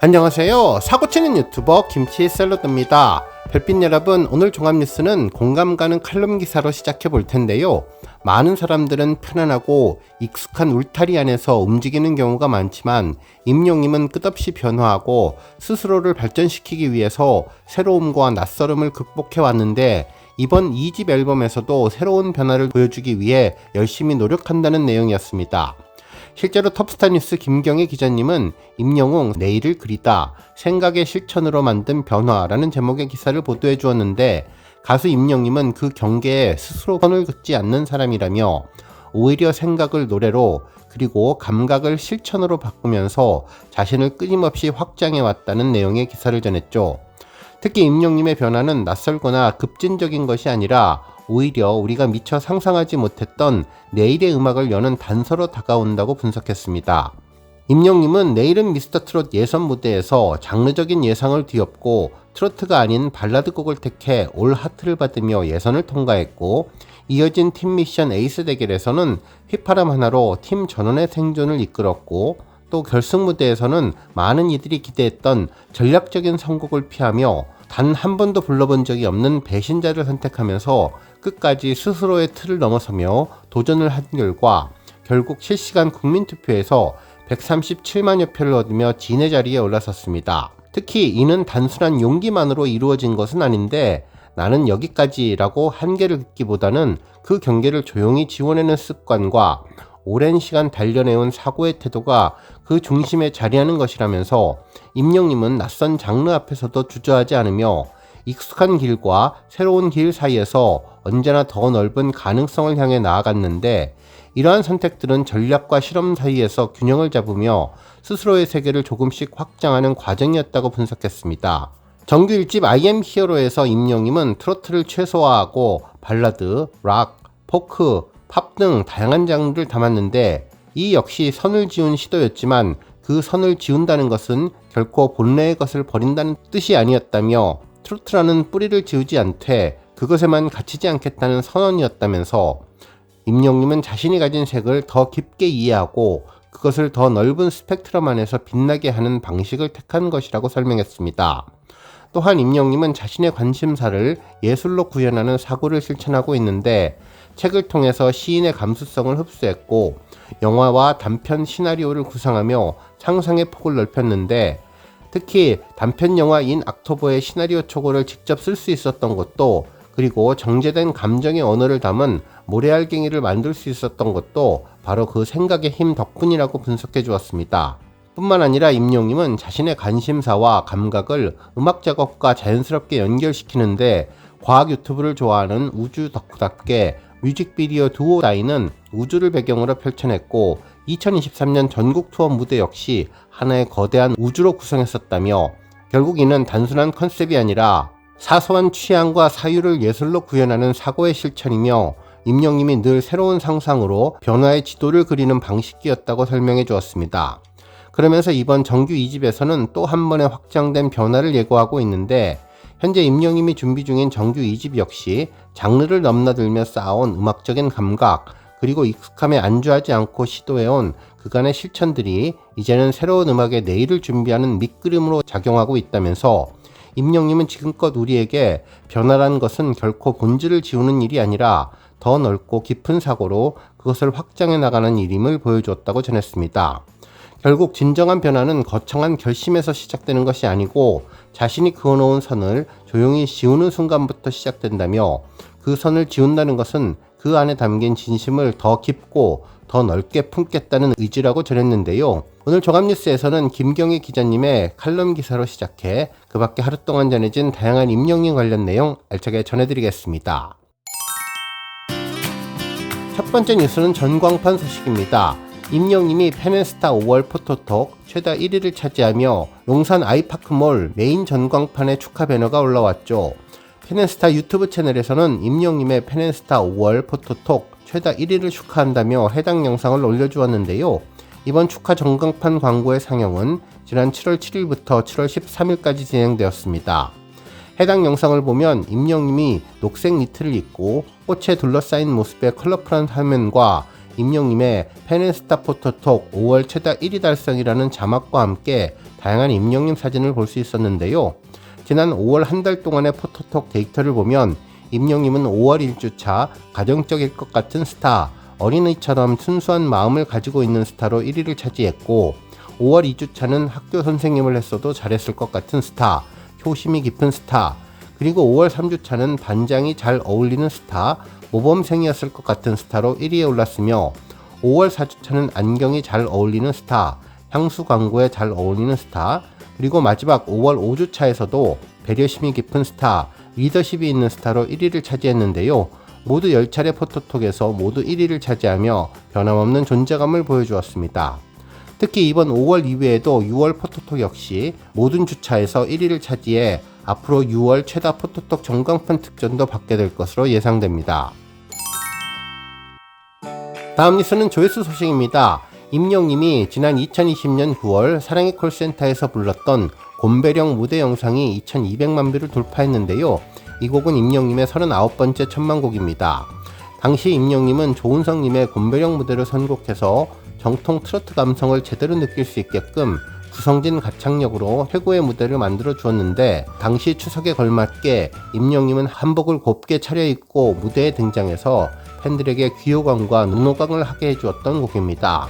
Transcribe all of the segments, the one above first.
안녕하세요. 사고치는 유튜버 김치샐러드입니다. 별빛 여러분, 오늘 종합뉴스는 공감 가는 칼럼 기사로 시작해 볼 텐데요. 많은 사람들은 편안하고 익숙한 울타리 안에서 움직이는 경우가 많지만 임영님은 끝없이 변화하고 스스로를 발전시키기 위해서 새로움과 낯설음을 극복해 왔는데, 이번 2집 앨범에서도 새로운 변화를 보여주기 위해 열심히 노력한다는 내용이었습니다. 실제로 톱스타뉴스 김경애 기자님은 임영웅 내일을 그리다 생각의 실천으로 만든 변화라는 제목의 기사를 보도해 주었는데, 가수 임영님은 그 경계에 스스로 선을 긋지 않는 사람이라며 오히려 생각을 노래로 그리고 감각을 실천으로 바꾸면서 자신을 끊임없이 확장해 왔다는 내용의 기사를 전했죠. 특히 임영님의 변화는 낯설거나 급진적인 것이 아니라 오히려 우리가 미처 상상하지 못했던 내일의 음악을 여는 단서로 다가온다고 분석했습니다. 임영님은 내일은 미스터트롯 예선 무대에서 장르적인 예상을 뒤엎고 트로트가 아닌 발라드 곡을 택해 올 하트를 받으며 예선을 통과했고, 이어진 팀 미션 에이스 대결에서는 휘파람 하나로 팀 전원의 생존을 이끌었고, 또 결승 무대에서는 많은 이들이 기대했던 전략적인 선곡을 피하며 단 한 번도 불러본 적이 없는 배신자를 선택하면서 끝까지 스스로의 틀을 넘어서며 도전을 한 결과 결국 실시간 국민투표에서 137만여 표를 얻으며 진의 자리에 올라섰습니다. 특히 이는 단순한 용기만으로 이루어진 것은 아닌데, 나는 여기까지라고 한계를 긋기보다는 그 경계를 조용히 지워내는 습관과 오랜 시간 단련해온 사고의 태도가 그 중심에 자리하는 것이라면서, 임영님은 낯선 장르 앞에서도 주저하지 않으며 익숙한 길과 새로운 길 사이에서 언제나 더 넓은 가능성을 향해 나아갔는데, 이러한 선택들은 전략과 실험 사이에서 균형을 잡으며 스스로의 세계를 조금씩 확장하는 과정이었다고 분석했습니다. 정규 1집 I am 히어로에서 임영님은 트로트를 최소화하고 발라드, 락, 포크, 팝 등 다양한 장르를 담았는데, 이 역시 선을 지운 시도였지만 그 선을 지운다는 것은 결코 본래의 것을 버린다는 뜻이 아니었다며, 트로트라는 뿌리를 지우지 않되 그것에만 갇히지 않겠다는 선언이었다면서, 임영님은 자신이 가진 색을 더 깊게 이해하고 그것을 더 넓은 스펙트럼 안에서 빛나게 하는 방식을 택한 것이라고 설명했습니다. 또한 임영님은 자신의 관심사를 예술로 구현하는 사고를 실천하고 있는데, 책을 통해서 시인의 감수성을 흡수했고 영화와 단편 시나리오를 구상하며 상상의 폭을 넓혔는데, 특히 단편 영화 인 악토버의 시나리오 초고를 직접 쓸 수 있었던 것도, 그리고 정제된 감정의 언어를 담은 모래알갱이를 만들 수 있었던 것도 바로 그 생각의 힘 덕분이라고 분석해 주었습니다. 뿐만 아니라 임영님은 자신의 관심사와 감각을 음악 작업과 자연스럽게 연결시키는데, 과학 유튜브를 좋아하는 우주 덕후답게 뮤직비디오 두오 다이는 우주를 배경으로 펼쳐냈고, 2023년 전국 투어 무대 역시 하나의 거대한 우주로 구성했었다며, 결국 이는 단순한 컨셉이 아니라 사소한 취향과 사유를 예술로 구현하는 사고의 실천이며, 임영님이 늘 새로운 상상으로 변화의 지도를 그리는 방식이었다고 설명해 주었습니다. 그러면서 이번 정규 2집에서는 또 한 번의 확장된 변화를 예고하고 있는데, 현재 임영님이 준비 중인 정규 2집 역시 장르를 넘나들며 쌓아온 음악적인 감각, 그리고 익숙함에 안주하지 않고 시도해온 그간의 실천들이 이제는 새로운 음악의 내일을 준비하는 밑그림으로 작용하고 있다면서, 임영님은 지금껏 우리에게 변화라는 것은 결코 본질을 지우는 일이 아니라 더 넓고 깊은 사고로 그것을 확장해 나가는 일임을 보여주었다고 전했습니다. 결국 진정한 변화는 거창한 결심에서 시작되는 것이 아니고 자신이 그어놓은 선을 조용히 지우는 순간부터 시작된다며, 그 선을 지운다는 것은 그 안에 담긴 진심을 더 깊고 더 넓게 품겠다는 의지라고 전했는데요. 오늘 종합뉴스에서는 김경희 기자님의 칼럼 기사로 시작해 그 밖에 하루 동안 전해진 다양한 임영님 관련 내용 알차게 전해드리겠습니다. 첫 번째 뉴스는 전광판 소식입니다. 임영님이 펜앤스타 5월 포토톡 최다 1위를 차지하며 용산 아이파크몰 메인 전광판에 축하 배너가 올라왔죠. 펜앤스타 유튜브 채널에서는 임영님의 펜앤스타 5월 포토톡 최다 1위를 축하한다며 해당 영상을 올려주었는데요. 이번 축하 전광판 광고의 상영은 지난 7월 7일부터 7월 13일까지 진행되었습니다. 해당 영상을 보면 임영님이 녹색 니트를 입고 꽃에 둘러싸인 모습의 컬러풀한 화면과 임영님의 팬앤스타 포토톡 5월 최다 1위 달성이라는 자막과 함께 다양한 임영님 사진을 볼 수 있었는데요. 지난 5월 한 달 동안의 포토톡 데이터를 보면 임영님은 5월 1주차 가정적일 것 같은 스타, 어린이처럼 순수한 마음을 가지고 있는 스타로 1위를 차지했고, 5월 2주차는 학교 선생님을 했어도 잘했을 것 같은 스타, 효심이 깊은 스타, 그리고 5월 3주차는 반장이 잘 어울리는 스타, 모범생이었을 것 같은 스타로 1위에 올랐으며, 5월 4주차는 안경이 잘 어울리는 스타, 향수 광고에 잘 어울리는 스타, 그리고 마지막 5월 5주차에서도 배려심이 깊은 스타, 리더십이 있는 스타로 1위를 차지했는데요. 모두 10차례 포토톡에서 모두 1위를 차지하며 변함없는 존재감을 보여주었습니다. 특히 이번 5월 이외에도 6월 포토톡 역시 모든 주차에서 1위를 차지해 앞으로 6월 최다 포토톡 전광판 특전도 받게 될 것으로 예상됩니다. 다음 뉴스는 조회수 소식입니다. 임영님이 지난 2020년 9월 사랑의 콜센터에서 불렀던 곰배령 무대 영상이 2200만 뷰를 돌파했는데요. 이 곡은 임영님의 39번째 천만곡입니다. 당시 임영님은 조은성님의 곰배령 무대를 선곡해서 정통 트로트 감성을 제대로 느낄 수 있게끔 구성진 가창력으로 최고의 무대를 만들어 주었는데, 당시 추석에 걸맞게 임영님은 한복을 곱게 차려입고 무대에 등장해서 팬들에게 귀호강과 눈호강을 하게 해주었던 곡입니다.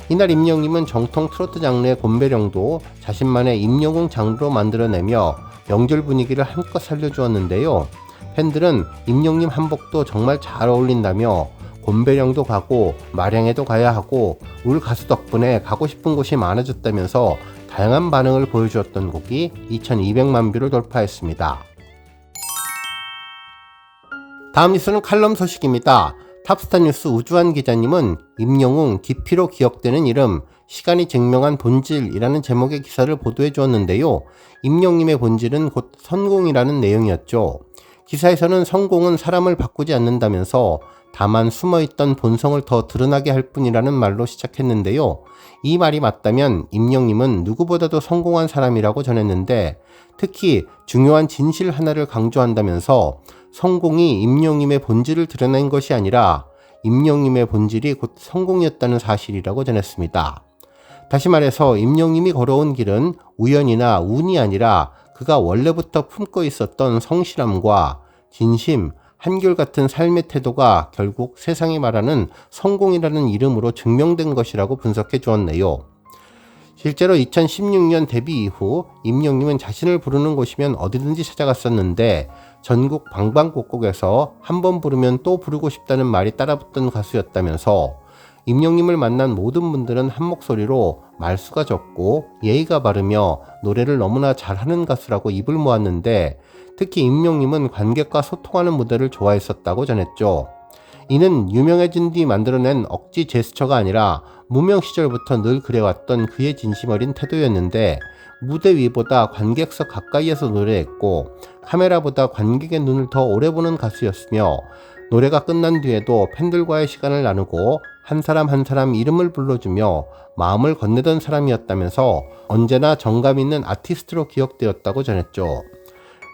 이날 임영님은 정통 트로트 장르의 곰배령도 자신만의 임영웅 장르로 만들어내며 명절 분위기를 한껏 살려주었는데요. 팬들은 임영님 한복도 정말 잘 어울린다며 곰배령도 가고 마량에도 가야 하고 울 가수 덕분에 가고 싶은 곳이 많아졌다면서 다양한 반응을 보여주었던 곡이 2200만 뷰를 돌파했습니다. 다음 뉴스는 칼럼 소식입니다. 탑스타 뉴스 우주환 기자님은 임영웅 깊이로 기억되는 이름, 시간이 증명한 본질이라는 제목의 기사를 보도해 주었는데요. 임영님의 본질은 곧 성공이라는 내용이었죠. 기사에서는 성공은 사람을 바꾸지 않는다면서 다만 숨어있던 본성을 더 드러나게 할 뿐이라는 말로 시작했는데요. 이 말이 맞다면 임영님은 누구보다도 성공한 사람이라고 전했는데, 특히 중요한 진실 하나를 강조한다면서 성공이 임영님의 본질을 드러낸 것이 아니라 임영님의 본질이 곧 성공이었다는 사실이라고 전했습니다. 다시 말해서 임영님이 걸어온 길은 우연이나 운이 아니라 그가 원래부터 품고 있었던 성실함과 진심, 한결같은 삶의 태도가 결국 세상이 말하는 성공이라는 이름으로 증명된 것이라고 분석해 주었네요. 실제로 2016년 데뷔 이후 임영님은 자신을 부르는 곳이면 어디든지 찾아갔었는데, 전국 방방곡곡에서 한 번 부르면 또 부르고 싶다는 말이 따라붙던 가수였다면서, 임영님을 만난 모든 분들은 한 목소리로 말수가 적고 예의가 바르며 노래를 너무나 잘하는 가수라고 입을 모았는데, 특히 임영님은 관객과 소통하는 무대를 좋아했었다고 전했죠. 이는 유명해진 뒤 만들어낸 억지 제스처가 아니라 무명 시절부터 늘 그래왔던 그의 진심 어린 태도였는데, 무대 위보다 관객석 가까이에서 노래했고 카메라보다 관객의 눈을 더 오래 보는 가수였으며, 노래가 끝난 뒤에도 팬들과의 시간을 나누고 한 사람 한 사람 이름을 불러주며 마음을 건네던 사람이었다면서 언제나 정감 있는 아티스트로 기억되었다고 전했죠.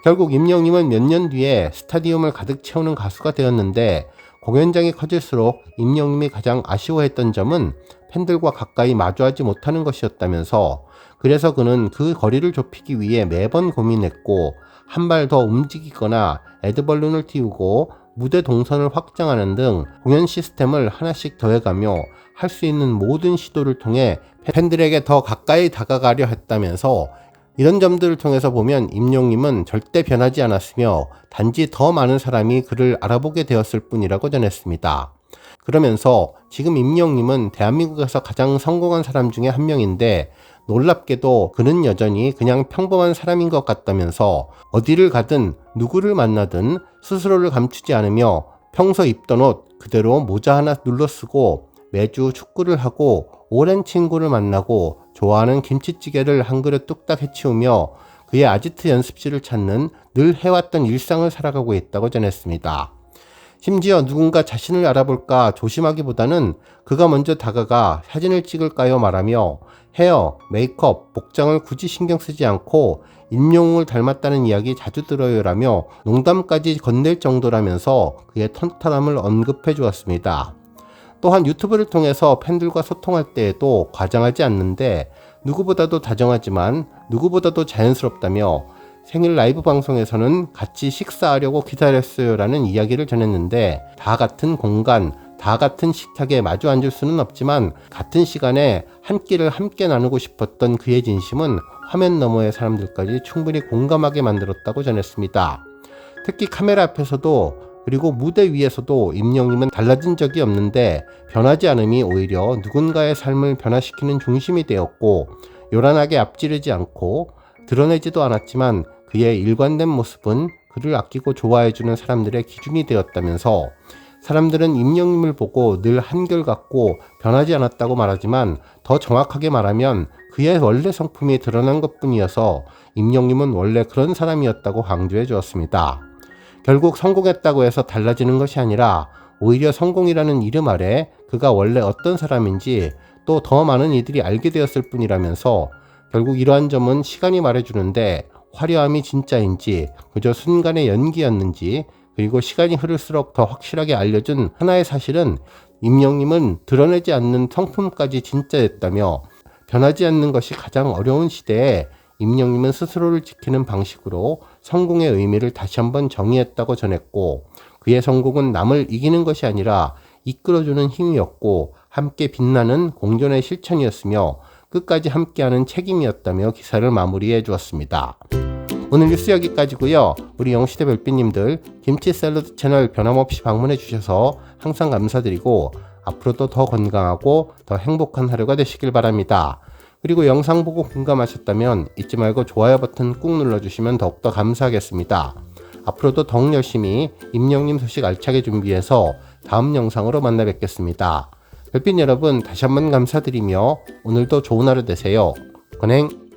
결국 임영님은 몇 년 뒤에 스타디움을 가득 채우는 가수가 되었는데, 공연장이 커질수록 임영님이 가장 아쉬워했던 점은 팬들과 가까이 마주하지 못하는 것이었다면서, 그래서 그는 그 거리를 좁히기 위해 매번 고민했고 한 발 더 움직이거나 애드벌룬을 띄우고 무대 동선을 확장하는 등 공연 시스템을 하나씩 더해가며 할 수 있는 모든 시도를 통해 팬들에게 더 가까이 다가가려 했다면서, 이런 점들을 통해서 보면 임영님은 절대 변하지 않았으며 단지 더 많은 사람이 그를 알아보게 되었을 뿐이라고 전했습니다. 그러면서 지금 임영님은 대한민국에서 가장 성공한 사람 중에 한 명인데, 놀랍게도 그는 여전히 그냥 평범한 사람인 것 같다면서 어디를 가든 누구를 만나든 스스로를 감추지 않으며 평소 입던 옷 그대로 모자 하나 눌러쓰고 매주 축구를 하고 오랜 친구를 만나고 좋아하는 김치찌개를 한 그릇 뚝딱 해치우며 그의 아지트 연습실을 찾는 늘 해왔던 일상을 살아가고 있다고 전했습니다. 심지어 누군가 자신을 알아볼까 조심하기보다는 그가 먼저 다가가 사진을 찍을까요 말하며 헤어, 메이크업, 복장을 굳이 신경 쓰지 않고 임영웅을 닮았다는 이야기 자주 들어요라며 농담까지 건넬 정도라면서 그의 털털함을 언급해 주었습니다. 또한 유튜브를 통해서 팬들과 소통할 때에도 과장하지 않는데 누구보다도 다정하지만 누구보다도 자연스럽다며 생일 라이브 방송에서는 같이 식사하려고 기다렸어요 라는 이야기를 전했는데 다 같은 공간, 다 같은 식탁에 마주 앉을 수는 없지만 같은 시간에 한 끼를 함께 나누고 싶었던 그의 진심은 화면 너머의 사람들까지 충분히 공감하게 만들었다고 전했습니다. 특히 카메라 앞에서도 그리고 무대 위에서도 임영님은 달라진 적이 없는데 변하지 않음이 오히려 누군가의 삶을 변화시키는 중심이 되었고 요란하게 앞지르지 않고 드러내지도 않았지만 그의 일관된 모습은 그를 아끼고 좋아해주는 사람들의 기준이 되었다면서 사람들은 임영님을 보고 늘 한결같고 변하지 않았다고 말하지만 더 정확하게 말하면 그의 원래 성품이 드러난 것뿐이어서 임영님은 원래 그런 사람이었다고 강조해 주었습니다. 결국 성공했다고 해서 달라지는 것이 아니라 오히려 성공이라는 이름 아래 그가 원래 어떤 사람인지 또 더 많은 이들이 알게 되었을 뿐이라면서 결국 이러한 점은 시간이 말해주는데 화려함이 진짜인지 그저 순간의 연기였는지 그리고 시간이 흐를수록 더 확실하게 알려준 하나의 사실은 임영님은 드러내지 않는 성품까지 진짜였다며 변하지 않는 것이 가장 어려운 시대에 임영님은 스스로를 지키는 방식으로 성공의 의미를 다시 한번 정의했다고 전했고 그의 성공은 남을 이기는 것이 아니라 이끌어주는 힘이었고 함께 빛나는 공존의 실천이었으며 끝까지 함께하는 책임이었다며 기사를 마무리해 주었습니다. 오늘 뉴스 여기까지고요. 우리 영시대 별빛님들 김치 샐러드 채널 변함없이 방문해 주셔서 항상 감사드리고 앞으로도 더 건강하고 더 행복한 하루가 되시길 바랍니다. 그리고 영상 보고 공감하셨다면 잊지 말고 좋아요 버튼 꾹 눌러주시면 더욱더 감사하겠습니다. 앞으로도 더욱 열심히 임영님 소식 알차게 준비해서 다음 영상으로 만나 뵙겠습니다. 별빛 여러분 다시 한번 감사드리며 오늘도 좋은 하루 되세요. 건행!